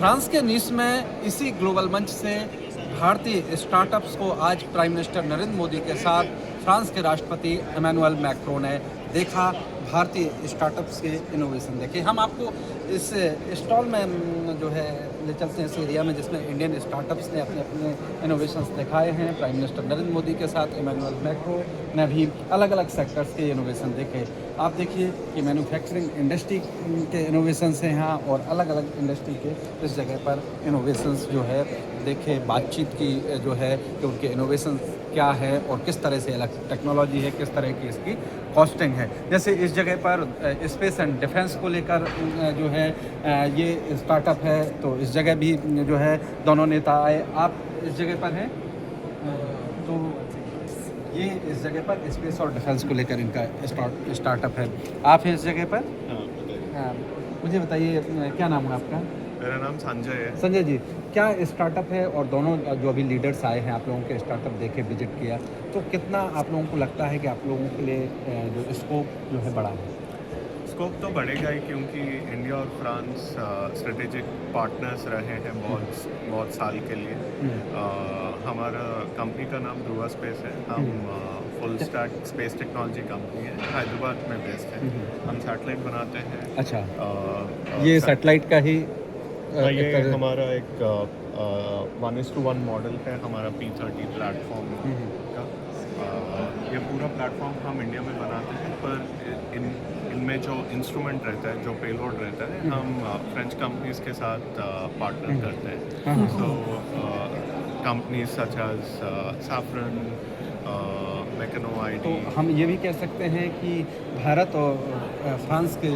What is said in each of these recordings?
France के नीस में इसी ग्लोबल मंच से भारतीय स्टार्टअप्स को आज प्राइम मिनिस्टर नरेंद्र मोदी के साथ फ्रांस के राष्ट्रपति इमैनुअल मैक्रों ने देखा। भारतीय स्टार्टअप्स के इनोवेशन देखे। हम आपको इस स्टॉल में जो है ले चलते हैं इस एरिया में जिसमें इंडियन स्टार्टअप्स ने अपने अपने इनोवेशंस दिखाए हैं। प्राइम मिनिस्टर नरेंद्र मोदी के साथ इमैनुअल मैक्रों ने भी अलग अलग सेक्टर्स के इनोवेशन देखे। आप देखिए कि मैन्युफैक्चरिंग इंडस्ट्री के इनोवेशंस हैं यहाँ और अलग अलग इंडस्ट्री के इस जगह पर इनोवेशंस जो है देखे। बातचीत की जो है कि उनके इनोवेशन क्या है और किस तरह से अलग टेक्नोलॉजी है, किस तरह की इसकी कॉस्टिंग है। जैसे इस जगह पर स्पेस एंड डिफेंस को लेकर जो है ये स्टार्टअप है, तो इस जगह भी जो है दोनों नेता आए। आप इस जगह पर हैं तो ये इस जगह पर स्पेस और डिफेंस को लेकर इनका स्टार्टअप है। आप हैं इस जगह पर? हाँ, मुझे बताइए क्या नाम है आपका? मेरा नाम संजय है। संजय जी, क्या स्टार्टअप है और दोनों जो अभी लीडर्स आए हैं आप लोगों के स्टार्टअप देखे, विजिट किया, तो कितना आप लोगों को लगता है कि आप लोगों के लिए जो स्कोप जो है बड़ा है? स्कोप तो बढ़ेगा ही क्योंकि इंडिया और फ्रांस स्ट्रेटेजिक पार्टनर्स रहे हैं बहुत साल के लिए। हमारा कंपनी का नाम ध्रुवा स्पेस है। हम full stack space technology company है, हैदराबाद में बेस्ड है। हम सैटेलाइट बनाते हैं। अच्छा, ये सैटेलाइट का ही ये हमारा एक 1:1 मॉडल है हमारा P30 प्लेटफॉर्म का। ये पूरा प्लेटफॉर्म हम इंडिया में बनाते हैं, पर इनमें जो इंस्ट्रूमेंट रहता है, जो पेलोड रहता है, हम फ्रेंच कंपनीज के साथ पार्टनर करते हैं। So companies such as Saffron, Mecano ID. तो हम ये भी कह सकते हैं कि भारत और फ्रांस के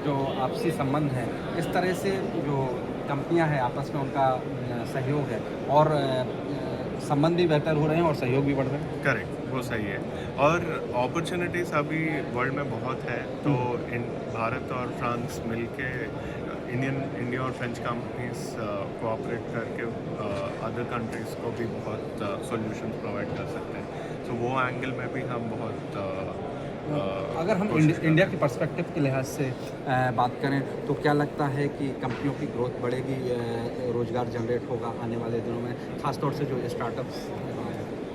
जो आपसी संबंध हैं, इस तरह से जो कंपनियां हैं आपस में उनका सहयोग है और संबंध भी बेहतर हो रहे हैं और सहयोग भी बढ़ रहा है। करेक्ट, वो सही है। और अपॉर्चुनिटीज़ अभी वर्ल्ड में बहुत है, तो इन भारत और फ्रांस मिलके इंडिया और फ्रेंच कंपनीज कोऑपरेट करके अदर कंट्रीज़ को भी बहुत सॉल्यूशंस प्रोवाइड कर सकते हैं। तो वो एंगल में भी हम बहुत अगर हम इंडिया के पर्सपेक्टिव के लिहाज से बात करें तो क्या लगता है कि कंपनियों की ग्रोथ बढ़ेगी, रोज़गार जनरेट होगा आने वाले दिनों में, ख़ासतौर से जो स्टार्टअप्स?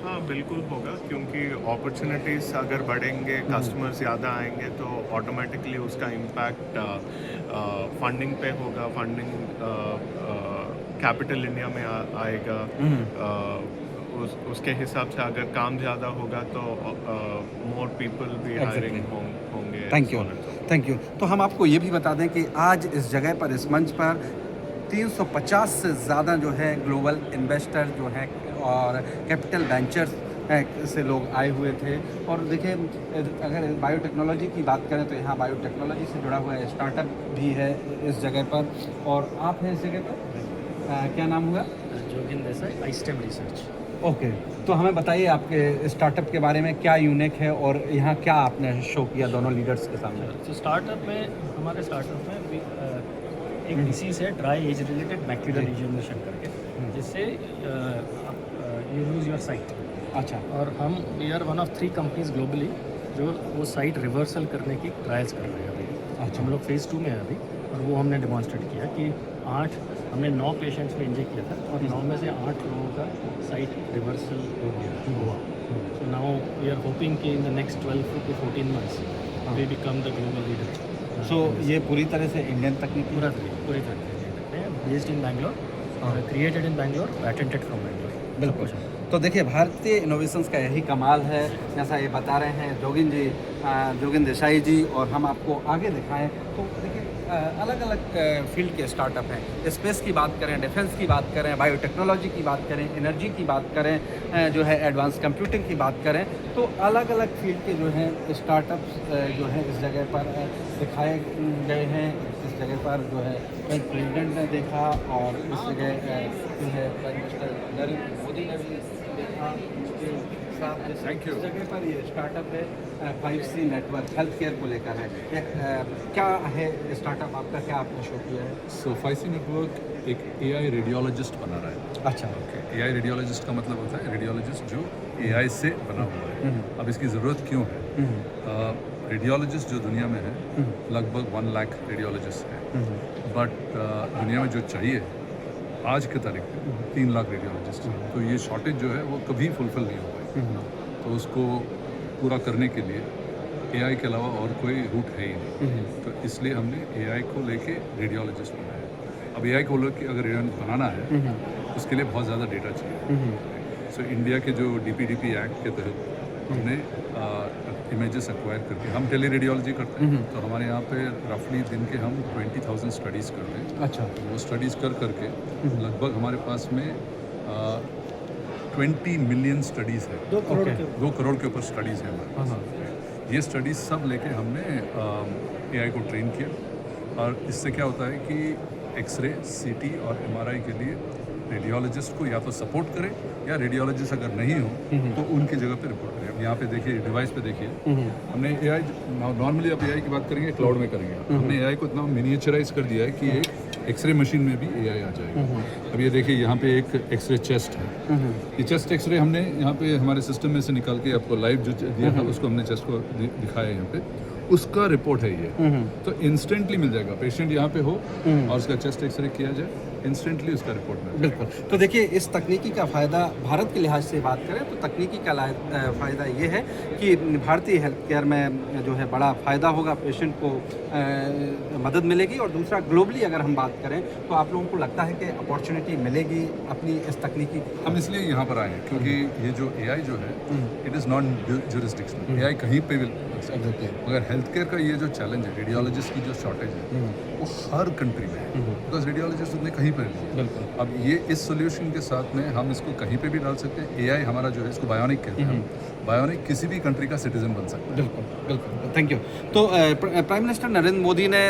हाँ, बिल्कुल होगा, क्योंकि अपॉर्चुनिटीज़ अगर बढ़ेंगे, कस्टमर ज़्यादा आएंगे, तो ऑटोमेटिकली उसका इम्पैक्ट फंडिंग पे होगा। फंडिंग कैपिटल इंडिया में आएगा। उसके हिसाब से अगर काम ज़्यादा होगा तो मोर पीपल भी हायरिंग होंगे। Thank you. तो हम आपको ये भी बता दें कि आज इस जगह पर, इस मंच पर 350 से ज़्यादा जो है ग्लोबल इन्वेस्टर जो हैं और कैपिटल वेंचर्स से लोग आए हुए थे। और देखिए, अगर बायोटेक्नोलॉजी की बात करें तो यहाँ बायोटेक्नोलॉजी से जुड़ा हुआ स्टार्टअप भी है इस जगह पर। और आप हैं इस जगह पर, क्या नाम हुआ? जोगिंदर देसाई, आईस्टेम रिसर्च। ओके, तो हमें बताइए आपके स्टार्टअप के बारे में, क्या यूनिक है और यहाँ क्या आपने शो किया दोनों लीडर्स के सामने? तो स्टार्टअप में, हमारे स्टार्टअप में एक डिसीज़ है dry age related macular degeneration करके, जिससे यू लूज़ योर साइट। अच्छा। और हम we are one of 3 companies globally जो वो साइट रिवर्सल करने की ट्रायल्स कर रहे हैं अभी। अच्छा। हम लोग फेज़ 2 में है अभी, और वो हमने डेमॉन्स्ट्रेट किया कि हमने 9 पेशेंट्स में इंजेक्ट किया था और 9 में से 8 लोगों का साइट रिवर्सल हो गया हुआ। So now we are hoping कि in the next 12 to 14 months we become the global leader. So ये पूरी तरह से इंडियन तकनीक? पूरी तरह से based in Bangalore, created in Bangalore, patented from Bangalore. बिल्कुल। तो देखिए, भारतीय इनोवेशंस का यही कमाल है, जैसा ये बता रहे हैं जोगिंदर देसाई जी। और हम आपको आगे दिखाएं तो देखिए अलग अलग फील्ड के स्टार्टअप हैं। स्पेस की बात करें, डिफेंस की बात करें, बायोटेक्नोलॉजी की बात करें, एनर्जी की बात करें, जो है एडवांस कंप्यूटिंग की बात करें, तो अलग अलग फील्ड के जो हैं स्टार्टअप्स जो हैं इस जगह पर दिखाए गए हैं। इस जगह पर जो है प्रेसिडेंट ने देखा और इस जगह जो है प्राइम मिनिस्टर नरेंद्र मोदी ने भी देखा। Thank you. इस जगह पर ये स्टार्टअप है 5C नेटवर्क, हेल्थ केयर को लेकर है। क्या है स्टार्टअप आपका, क्या आपने शो किया है? सो 5C नेटवर्क एक AI रेडियोलॉजिस्ट बना रहा है। अच्छा। ओके, AI रेडियोलॉजिस्ट का मतलब होता है रेडियोलॉजिस्ट जो AI से बना हुआ है। अब इसकी ज़रूरत क्यों है? रेडियोलॉजिस्ट जो दुनिया में है लगभग 1 लाख रेडियोलॉजिस्ट है, बट दुनिया में जो चाहिए आज के तारीख में 3 लाख रेडियोलॉजिस्ट हैं। तो ये शॉर्टेज जो है वो कभी फुलफिल नहीं हो पाई। तो उसको पूरा करने के लिए एआई के अलावा और कोई रूट है ही नहीं। तो इसलिए हमने एआई को लेके रेडियोलॉजिस्ट बनाया। अब एआई को लेके अगर रेडियोलॉजिस्ट बनाना है उसके लिए बहुत ज़्यादा डेटा चाहिए। सो इंडिया के जो डीपीडीपी एक्ट के तहत हमने इमेजेस एक्वायर करके हम टेली रेडियोलॉजी करते हैं। तो हमारे यहाँ पे रफली दिन के हम 20,000 स्टडीज़ करते हैं। अच्छा। तो वो स्टडीज़ कर करके लगभग हमारे पास में 20 मिलियन स्टडीज़ है। 2 करोड़ Okay. के 2 करोड़ के ऊपर स्टडीज़ है हमारे पास। ये स्टडीज़ सब लेके हमने एआई को ट्रेन किया। और इससे क्या होता है कि एक्सरे, सीटी और एमआरआई के लिए रेडियोलॉजिस्ट को या तो सपोर्ट करे या रेडियोलॉजिस्ट अगर नहीं हो तो उनकी जगह पे रिपोर्ट करें। अब यहाँ पे देखिए, डिवाइस पे देखिए, हमने एआई नॉर्मली आप एआई की बात करेंगे क्लाउड में करेंगे। हमने एआई को इतना मिनिएचराइज कर दिया है कि एक एक्सरे मशीन में भी एआई आ जाएगा। अब ये देखिए, यहाँ पे एक एक्सरे चेस्ट है। ये चेस्ट एक्सरे हमने यहाँ पे हमारे सिस्टम में से निकाल के आपको लाइव जो दिया था उसको हमने चेस्ट को दिखाया यहाँ पे, उसका रिपोर्ट है ये। तो इंस्टेंटली मिल जाएगा। पेशेंट यहाँ पे हो और उसका चेस्ट एक्सरे किया जाए, इंस्टेंटली उसका रिपोर्ट मिल जाएगा। बिल्कुल। तो देखिए, इस तकनीकी का फ़ायदा भारत के लिहाज से बात करें तो तकनीकी का फ़ायदा ये है कि भारतीय हेल्थ केयर में जो है बड़ा फ़ायदा होगा, पेशेंट को मदद मिलेगी। और दूसरा, ग्लोबली अगर हम बात करें तो आप लोगों को लगता है कि अपॉर्चुनिटी मिलेगी अपनी इस तकनीकी? हम इसलिए यहाँ पर आए हैं क्योंकि ये जो एआई जो है it is non jurisdictional. AI कहीं पे भी मगर हेल्थ केयर का ये जो चैलेंज है, रेडियोलॉजिस्ट की जो शॉर्टेज है वो हर कंट्री में है। बिकॉज रेडियोलॉजिस्ट उतने कहीं पर नहीं है। अब ये इस सोल्यूशन के साथ में हम इसको कहीं पे भी डाल सकते हैं। एआई हमारा जो है इसको बायोनिक कहते हैं। बायोनिक किसी भी कंट्री का सिटीजन बन सकता है। बिल्कुल बिल्कुल, थैंक यू। तो प्राइम मिनिस्टर नरेंद्र मोदी ने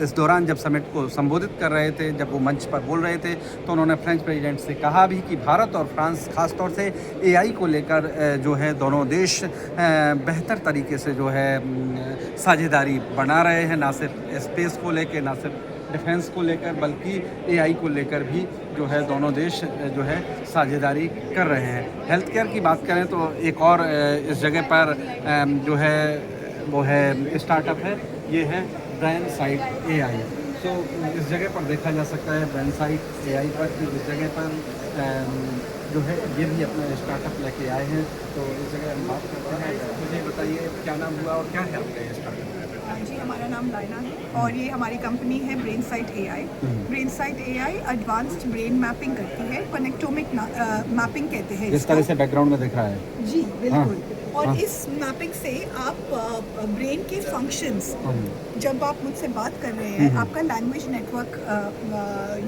इस दौरान जब समिट को संबोधित कर रहे थे, जब वो मंच पर बोल रहे थे, तो उन्होंने फ्रेंच प्रेसिडेंट से कहा भी कि भारत और फ्रांस खास तौर से एआई को लेकर जो है दोनों देश बेहतर तरीके से जो है साझेदारी बना रहे हैं, ना सिर्फ स्पेस को लेकर, ना सिर्फ डिफेंस को लेकर, बल्कि एआई को लेकर भी जो है दोनों देश जो है साझेदारी कर रहे हैं। हेल्थ केयर की बात करें तो एक और इस जगह पर जो है वो है स्टार्टअप है, ये है ब्रेन साइट एआई। तो इस जगह पर देखा जा सकता है ब्रेन साइट एआई पर कि इस जगह पर जो है ये भी अपना स्टार्टअप लेके आए हैं। तो इस जगह हम बात करते हैं। मुझे बताइए क्या नाम हुआ और क्या है आपका ये स्टार्टअप? जी, हमारा नाम लाइना है और ये हमारी कंपनी है brain site AI. Brain site AI advanced brain mapping करती है, कनेक्टोमिक मैपिंग कहते हैं जिस तरह से बैकग्राउंड में दिख रहा है। जी बिल्कुल। और इस मैपिंग से आप ब्रेन के फंक्शंस, जब आप मुझसे बात कर रहे हैं, आपका लैंग्वेज नेटवर्क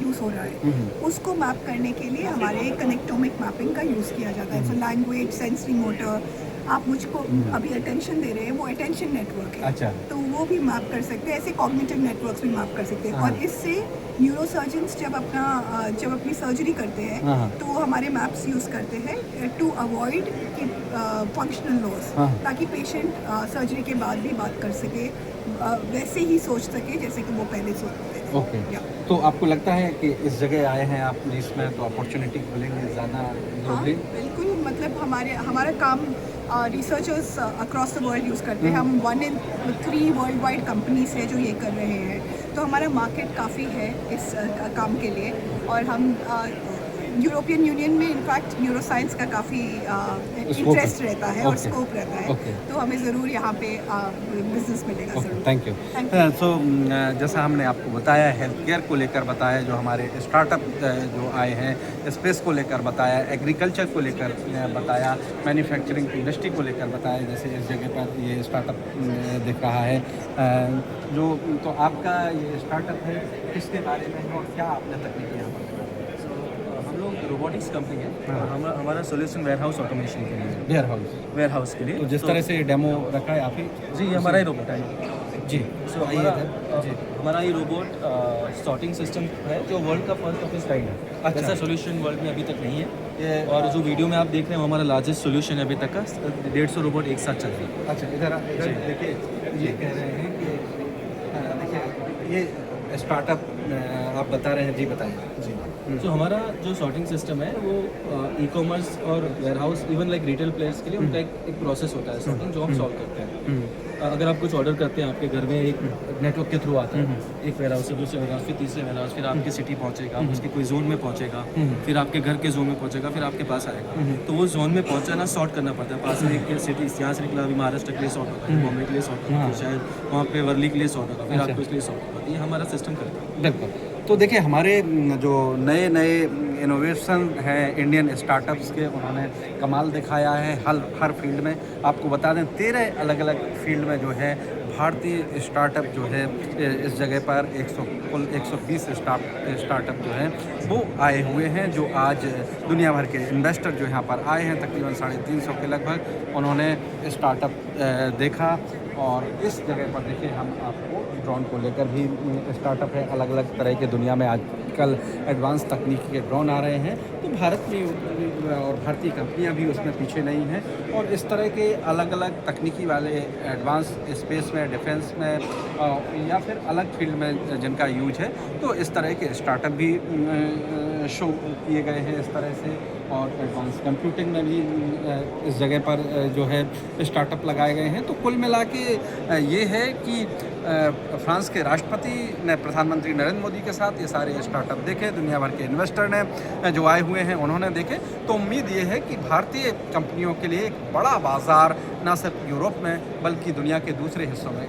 यूज़ हो रहा है, उसको मैप करने के लिए हमारे कनेक्टोमिक मैपिंग का यूज़ किया जाता है। सो लैंग्वेज, सेंसरी मोटर, आप मुझको अभी अटेंशन दे रहे हैं, वो अटेंशन नेटवर्क है। अच्छा। तो वो भी मैप कर सकते हैं, ऐसे कॉग्निटिव नेटवर्क्स भी मैप कर सकते हैं। और इससे न्यूरोसर्जन्स जब अपनी सर्जरी करते हैं तो वो हमारे मैप्स यूज़ करते हैं टू अवॉइड फंक्शनल लॉस, ताकि पेशेंट सर्जरी के बाद भी बात कर सके, वैसे ही सोच सके जैसे कि वो पहले सोचते थे। ओके। तो आपको लगता है कि इस जगह आए हैं आप इसमें तो अपॉर्चुनिटी मिलेंगे ज़्यादा? हाँ बिल्कुल, मतलब हमारा काम researchers across the world use करते हैं। हम 1 in 3 वर्ल्ड वाइड कंपनीज है जो ये कर रहे हैं। तो हमारा मार्केट काफ़ी है इस काम के लिए। और हम यूरोपियन यूनियन में इनफैक्ट न्यूरोसाइंस का काफ़ी इंटरेस्ट रहता है और स्कोप रहता है। तो हमें ज़रूर यहाँ पे बिजनेस मिलेगा ज़रूर। Thank you. सो जैसा हमने आपको बताया, हेल्थ केयर को लेकर बताया, जो हमारे स्टार्टअप जो आए हैं, स्पेस को लेकर बताया, एग्रीकल्चर को लेकर बताया, मैन्युफैक्चरिंग इंडस्ट्री को लेकर बताया। जैसे इस जगह पर ये स्टार्टअप दिख रहा है जो, तो आपका ये स्टार्टअप है, किसके बारे में और क्या आपने तकनीक यहाँ पर? रोबोटिक्स कंपनी है। हमारा सोल्यूशन वेयरहाउस ऑटोमेशन के लिए, वेयरहाउस के लिए। तो जिस तरह से डेमो रखा है आप ही? जी, हमारा ही रोबोट है जी। सो हमारा ये रोबोट सॉर्टिंग सिस्टम है जो वर्ल्ड का फर्स्ट ऑफ इस काइंड है। अच्छा। ऐसा सोल्यूशन वर्ल्ड में अभी तक नहीं है। और जो वीडियो में आप देख रहे हैं वो हमारा लार्जेस्ट सोल्यूशन है अभी तक का। 150 रोबोट एक साथ चल रही है। अच्छा, इधर देखिए, ये कह रहे हैं कि देखिए ये स्टार्टअप आप बता रहे हैं, जी बताइए। जी तो हमारा जो सॉर्टिंग सिस्टम है वो ई कॉमर्स और warehouse even like retail players के लिए उनका एक प्रोसेस होता है सॉर्टिंग जो हम सॉल्व करते हैं। अगर आप कुछ ऑर्डर करते हैं आपके घर में एक नेटवर्क के थ्रू आता है, एक वेयरहाउस से दूसरे वेयरहाउस, फिर तीसरे वेयरहाउस, फिर आपकी सिटी पहुंचेगा, उसके कोई जोन में पहुंचेगा, फिर आपके घर के जोन में पहुंचेगा, फिर आपके पास आएगा। तो वो जोन में पहुंचाना सॉर्ट करना पड़ता है। पास में एक सिटी यहाँ से निकला, अभी महाराष्ट्र के लिए सॉर्ट होगा, बॉम्बे के लिए सॉर्ट होगा, फिर शायद वहाँ पे वर्ली के लिए सॉर्ट होगा, फिर आपको इसलिए सॉर्ट होगा। ये हमारा सिस्टम करता है। बिल्कुल। तो देखिए हमारे जो नए नए इनोवेशन हैं इंडियन स्टार्टअप्स के, उन्होंने कमाल दिखाया है हर फील्ड में। आपको बता दें 13 अलग अलग फील्ड में जो है भारतीय स्टार्टअप जो है इस जगह पर कुल 120 स्टार्टअप जो हैं वो आए हुए हैं, जो आज दुनिया भर के इन्वेस्टर जो यहाँ पर आए हैं, तकरीबन 350 के लगभग उन्होंने स्टार्टअप देखा। और इस जगह पर देखिए हम आपको ड्रोन को लेकर भी स्टार्टअप है, अलग अलग तरह के दुनिया में आजकल एडवांस तकनीकी के ड्रोन आ रहे हैं, तो भारत में और भारतीय कंपनियां भी उसमें पीछे नहीं हैं। और इस तरह के अलग अलग तकनीकी वाले एडवांस स्पेस में, डिफेंस में या फिर अलग फील्ड में जिनका यूज है, तो इस तरह के स्टार्टअप भी शो किए गए हैं इस तरह से। और एडवांस कंप्यूटिंग में भी इस जगह पर जो है स्टार्टअप लगाए गए हैं। तो कुल मिला के ये है कि फ्रांस के राष्ट्रपति ने प्रधानमंत्री नरेंद्र मोदी के साथ ये सारे स्टार्टअप देखे, दुनिया भर के इन्वेस्टर ने जो आए हुए हैं उन्होंने देखे। तो उम्मीद ये है कि भारतीय कंपनियों के लिए एक बड़ा बाज़ार न सिर्फ यूरोप में बल्कि दुनिया के दूसरे हिस्सों में